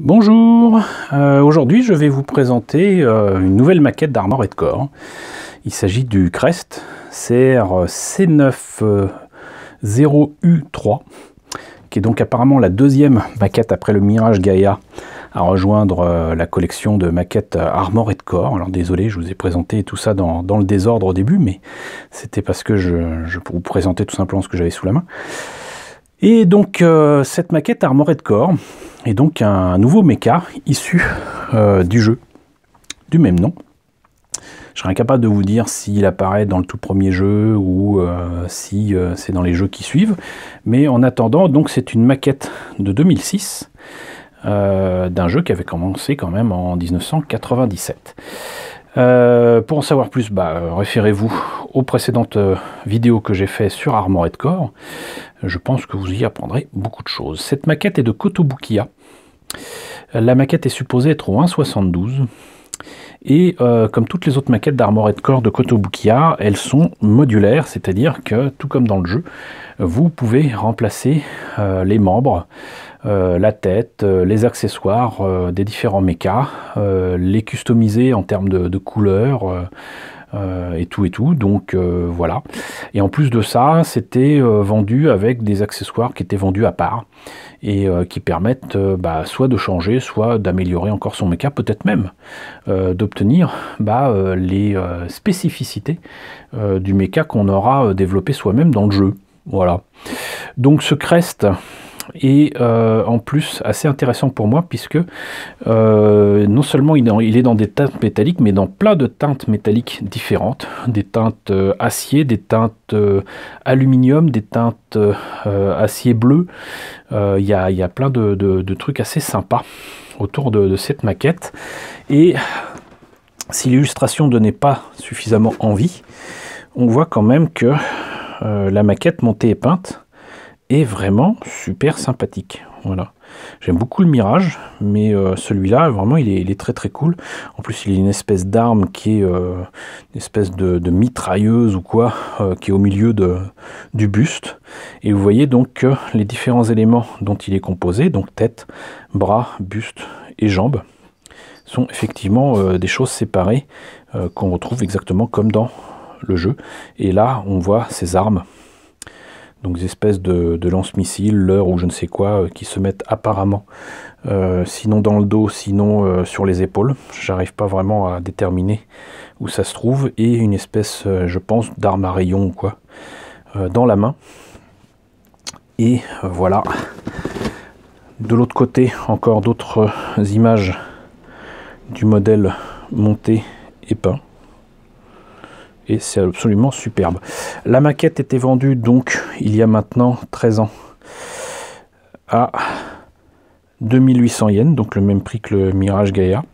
Bonjour, aujourd'hui je vais vous présenter une nouvelle maquette d'Armored Core. Il s'agit du Crest CR C90U3, qui est donc apparemment la deuxième maquette après le Mirage Gaia à rejoindre la collection de maquettes Armored Core. Alors désolé, je vous ai présenté tout ça dans le désordre au début, mais c'était parce que je vous présentais tout simplement ce que j'avais sous la main. Et donc cette maquette Armored Core est donc un nouveau mecha issu du jeu du même nom. Je serais incapable de vous dire s'il apparaît dans le tout premier jeu ou si c'est dans les jeux qui suivent. Mais en attendant, donc c'est une maquette de 2006 d'un jeu qui avait commencé quand même en 1997. Pour en savoir plus, référez-vous aux précédentes vidéos que j'ai fait sur Armored Core. Je pense que vous y apprendrez beaucoup de choses. Cette maquette est de Kotobukiya. La maquette est supposée être au 1.72. Et comme toutes les autres maquettes d'Armored Core de Kotobukiya, elles sont modulaires, c'est-à-dire que, tout comme dans le jeu, vous pouvez remplacer les membres, la tête, les accessoires des différents mechas, les customiser en termes de couleurs, et tout, donc voilà. Et en plus de ça, c'était vendu avec des accessoires qui étaient vendus à part et qui permettent soit de changer, soit d'améliorer encore son mecha, peut-être même d'obtenir les spécificités du mecha qu'on aura développé soi-même dans le jeu. Voilà. Donc ce Crest est en plus assez intéressant pour moi, puisque non seulement il est dans des teintes métalliques, mais dans plein de teintes métalliques différentes, des teintes acier, des teintes aluminium, des teintes acier bleu. Il y a plein de trucs assez sympas autour de cette maquette, et si l'illustration ne donnait pas suffisamment envie, on voit quand même que la maquette montée et peinte est vraiment super sympathique. Voilà. J'aime beaucoup le Mirage, mais celui-là, vraiment, il est très très cool. En plus, il a une espèce d'arme qui est une espèce de mitrailleuse ou quoi, qui est au milieu du buste. Et vous voyez donc que les différents éléments dont il est composé, donc tête, bras, buste et jambes, sont effectivement des choses séparées qu'on retrouve exactement comme dans le jeu. Et là, on voit ces armes, donc des espèces de lance-missiles, leurres ou je ne sais quoi, qui se mettent apparemment, sinon dans le dos, sinon sur les épaules. J'arrive pas vraiment à déterminer où ça se trouve. Et une espèce, je pense, d'arme à rayon ou quoi, dans la main. Et voilà. De l'autre côté, encore d'autres images du modèle monté et peint. Et c'est absolument superbe. La maquette était vendue donc il y a maintenant 13 ans à 2800 yens, donc le même prix que le Mirage Gaia.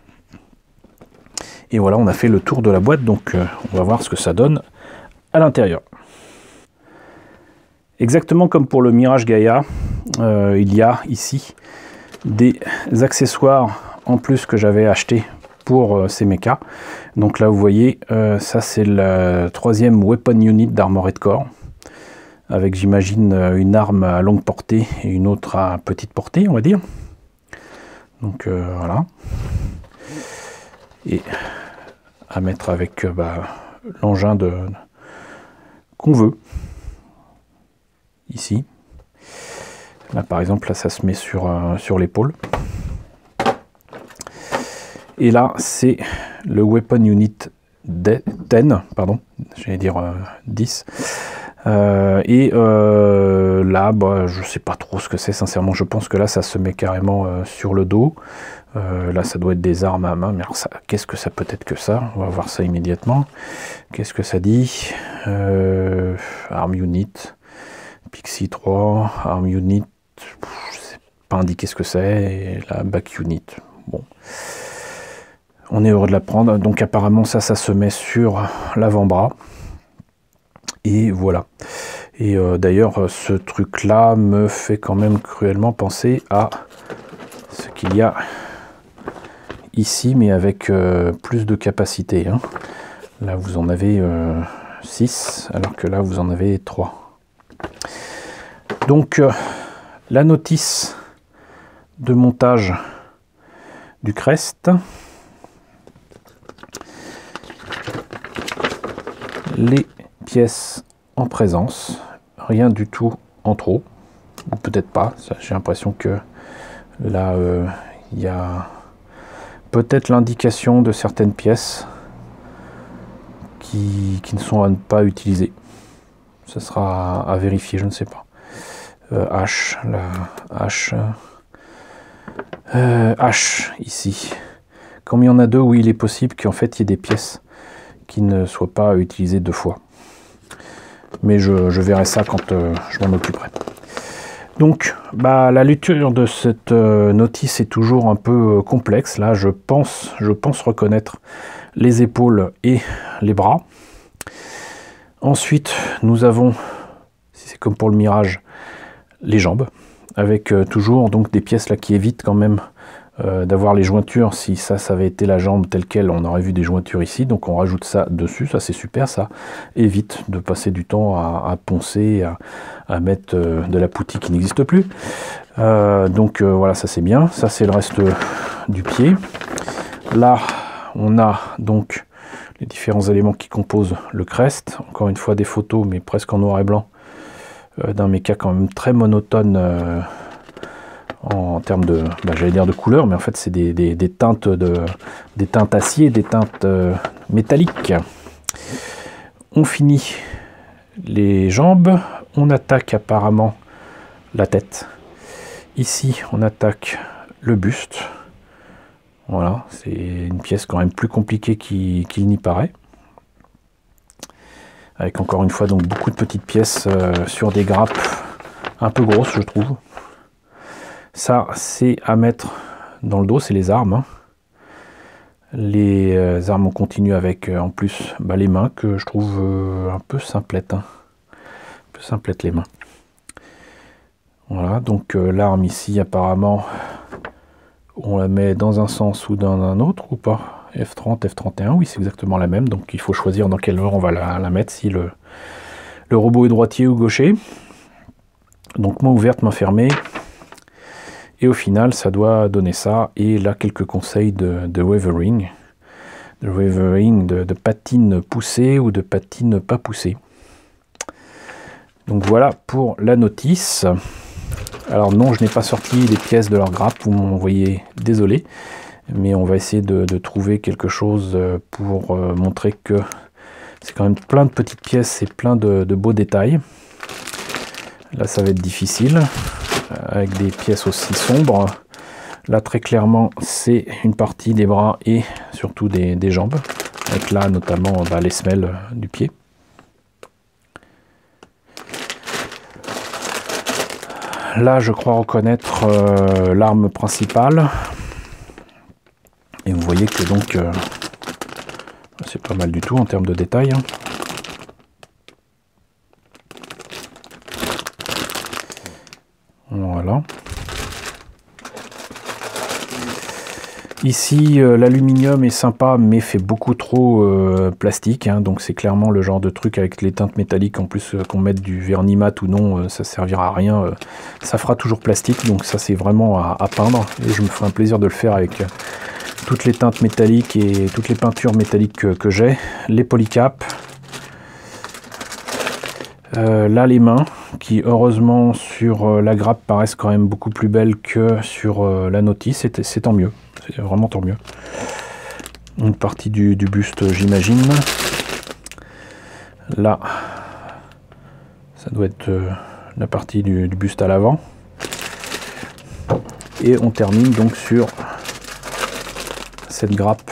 Et voilà, on a fait le tour de la boîte, donc on va voir ce que ça donne à l'intérieur. Exactement comme pour le Mirage Gaia, il y a ici des accessoires en plus que j'avais acheté pour ces mechas. Donc là vous voyez, ça c'est la troisième weapon unit d'Armored Core, avec j'imagine une arme à longue portée et une autre à petite portée, on va dire. Donc voilà. Et à mettre avec l'engin qu'on veut. Ici. Là par exemple, là ça se met sur l'épaule. Et là, c'est le Weapon Unit 10, pardon, j'allais dire 10. Là, je sais pas trop ce que c'est, sincèrement. Je pense que là, ça se met carrément sur le dos. Là, ça doit être des armes à main. Mais alors, qu'est-ce que ça peut être que ça? On va voir ça immédiatement. Qu'est-ce que ça dit? Arm Unit, Pixie 3, Arm Unit, je sais pas indiquer ce que c'est. Et la Back Unit, bon. On est heureux de la prendre. Donc apparemment ça se met sur l'avant-bras. Et voilà. Et d'ailleurs ce truc là me fait quand même cruellement penser à ce qu'il y a ici, mais avec plus de capacité, hein. Là vous en avez 6, alors que là vous en avez 3. Donc la notice de montage du crest. Les pièces en présence, rien du tout en trop, ou peut-être pas, j'ai l'impression que là il y a peut-être l'indication de certaines pièces qui ne sont à ne pas utiliser. Ça sera à vérifier, je ne sais pas. H, la H ici. Comme il y en a deux, oui, il est possible qu'en fait il y ait des pièces qui ne soient pas utilisées deux fois. Mais je verrai ça quand je m'en occuperai. Donc, la lecture de cette notice est toujours un peu complexe. Là, je pense reconnaître les épaules et les bras. Ensuite, nous avons, si c'est comme pour le Mirage, les jambes, avec toujours donc des pièces là qui évitent quand même d'avoir les jointures. Si ça avait été la jambe telle quelle, on aurait vu des jointures ici, donc on rajoute ça dessus, ça c'est super, ça évite de passer du temps à poncer, à mettre de la poutie qui n'existe plus. Voilà, ça c'est bien, ça c'est le reste du pied. Là on a donc les différents éléments qui composent le crest, encore une fois des photos mais presque en noir et blanc, d'un méca quand même très monotone en termes de, j'allais dire de couleur, mais en fait c'est des teintes acier, des teintes métalliques. On finit les jambes, on attaque apparemment la tête. Ici on attaque le buste. Voilà, c'est une pièce quand même plus compliquée qu'il n'y paraît. Avec encore une fois donc beaucoup de petites pièces sur des grappes un peu grosses, je trouve. Ça, c'est à mettre dans le dos, c'est les armes. Les armes, on continue avec en plus les mains que je trouve un peu simplettes. Un peu simplettes les mains. Voilà, donc l'arme ici, apparemment, on la met dans un sens ou dans un autre ou pas? F30, F31, oui, c'est exactement la même. Donc il faut choisir dans quel ordre on va la mettre, si le robot est droitier ou gaucher. Donc main ouverte, main fermée. Et au final, ça doit donner ça. Et là, quelques conseils de wavering. De wavering, de patine poussée ou de patine pas poussée. Donc voilà pour la notice. Alors non, je n'ai pas sorti les pièces de leur grappe, vous m'en voyez, désolé. Mais on va essayer de trouver quelque chose pour montrer que c'est quand même plein de petites pièces et plein de beaux détails. Là, ça va être difficile, avec des pièces aussi sombres. Là, très clairement, c'est une partie des bras et surtout des jambes, avec là, notamment, les semelles du pied. Là, je crois reconnaître l'arme principale. Et vous voyez que donc, c'est pas mal du tout en termes de détails. Voilà. Ici, l'aluminium est sympa, mais fait beaucoup trop plastique. Donc c'est clairement le genre de truc avec les teintes métalliques. En plus, qu'on mette du vernis mat ou non, ça servira à rien. Ça fera toujours plastique. Donc ça, c'est vraiment à peindre. Et je me ferai un plaisir de le faire avec toutes les teintes métalliques et toutes les peintures métalliques que j'ai. Les polycaps. Là, les mains, qui heureusement sur la grappe paraissent quand même beaucoup plus belles que sur la notice. C'est tant mieux. C'est vraiment tant mieux. Une partie du buste, j'imagine. Là, ça doit être la partie du buste à l'avant. Et on termine donc sur cette grappe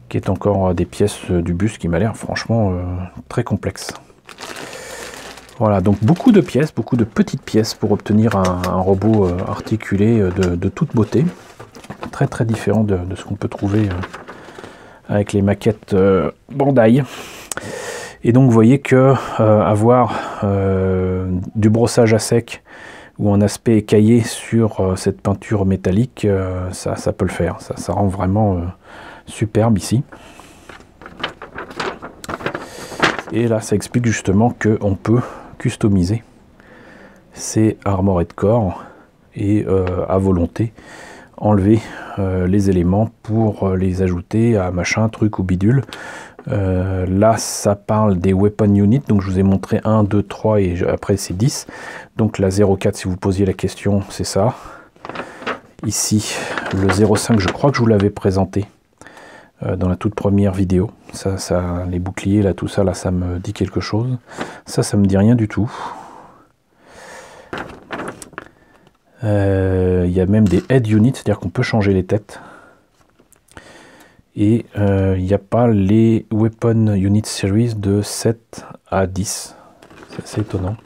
qui est encore des pièces du buste qui m'a l'air franchement très complexe. Voilà, donc beaucoup de pièces, beaucoup de petites pièces pour obtenir un robot articulé de toute beauté. Très très différent de ce qu'on peut trouver avec les maquettes Bandai. Et donc vous voyez que avoir du brossage à sec ou un aspect écaillé sur cette peinture métallique, ça peut le faire. Ça rend vraiment superbe ici. Et là, ça explique justement qu'on peut customiser ces Armored Core et à volonté enlever les éléments pour les ajouter à machin, truc ou bidule. Là, ça parle des weapon units, donc je vous ai montré 1, 2, 3 et après c'est 10. Donc la 0,4, si vous posiez la question, c'est ça. Ici, le 0,5, je crois que je vous l'avais présenté dans la toute première vidéo. Ça, les boucliers, là, tout ça, là, ça me dit quelque chose. Ça me dit rien du tout. Il y a même des head units, c'est-à-dire qu'on peut changer les têtes. Et il n'y a pas les Weapon Unit Series de 7 à 10. C'est assez étonnant.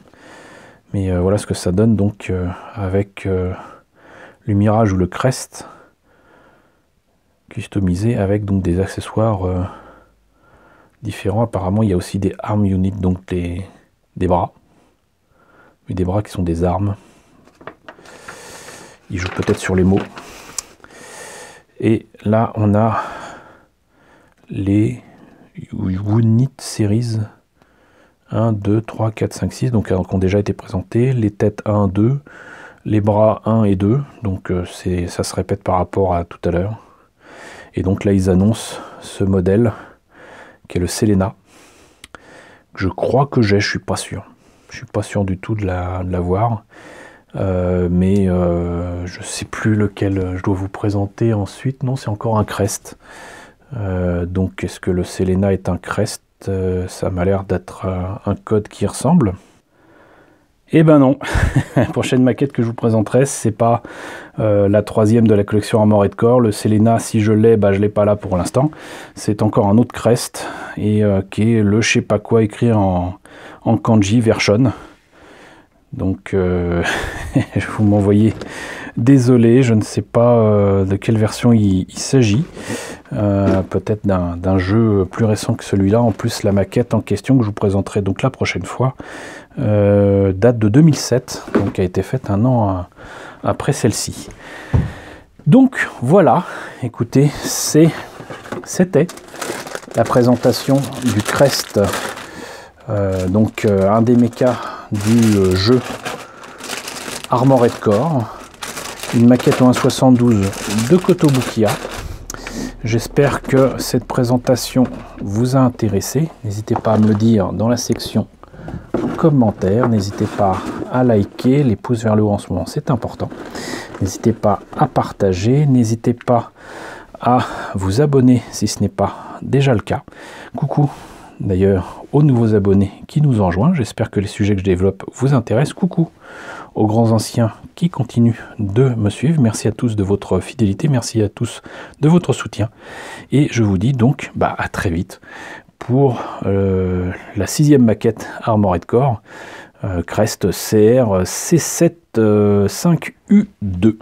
Mais voilà ce que ça donne donc avec le Mirage ou le Crest customisé avec donc des accessoires différents. Apparemment il y a aussi des arm units, donc des bras. Mais des bras qui sont des armes. Il joue peut-être sur les mots. Et là on a les Unit Series 1, 2, 3, 4, 5, 6, donc qui ont déjà été présentés. Les têtes 1, 2, les bras 1 et 2, donc ça se répète par rapport à tout à l'heure. Et donc là ils annoncent ce modèle qui est le Selena. Je crois que je suis pas sûr. Je suis pas sûr du tout de la voir. Mais je sais plus lequel je dois vous présenter ensuite. Non, c'est encore un Crest. Donc est-ce que le Selena est un Crest? Ça m'a l'air d'être un code qui ressemble. Eh ben non. La prochaine maquette que je vous présenterai, c'est pas la troisième de la collection Armored Core. Le Selena, si je l'ai, bah, je l'ai pas là pour l'instant. C'est encore un autre Crest et qui est le je sais pas quoi écrit en kanji version. Donc vous m'envoyez, désolé, je ne sais pas de quelle version il s'agit. Peut-être d'un jeu plus récent que celui-là. En plus, la maquette en question que je vous présenterai donc la prochaine fois date de 2007, donc a été faite un an après celle-ci. Donc voilà, écoutez, c'était la présentation du Crest, donc un des mechas du jeu Armored Core, une maquette en 1.72 de Kotobukiya. J'espère que cette présentation vous a intéressé. N'hésitez pas à me le dire dans la section commentaires. N'hésitez pas à liker, les pouces vers le haut en ce moment, c'est important. N'hésitez pas à partager, n'hésitez pas à vous abonner si ce n'est pas déjà le cas. Coucou d'ailleurs aux nouveaux abonnés qui nous ont rejoints. J'espère que les sujets que je développe vous intéressent. Coucou aux grands anciens qui continuent de me suivre. Merci à tous de votre fidélité, merci à tous de votre soutien. Et je vous dis donc à très vite pour la 6e maquette Armored Core, Crest CR C7 5U2.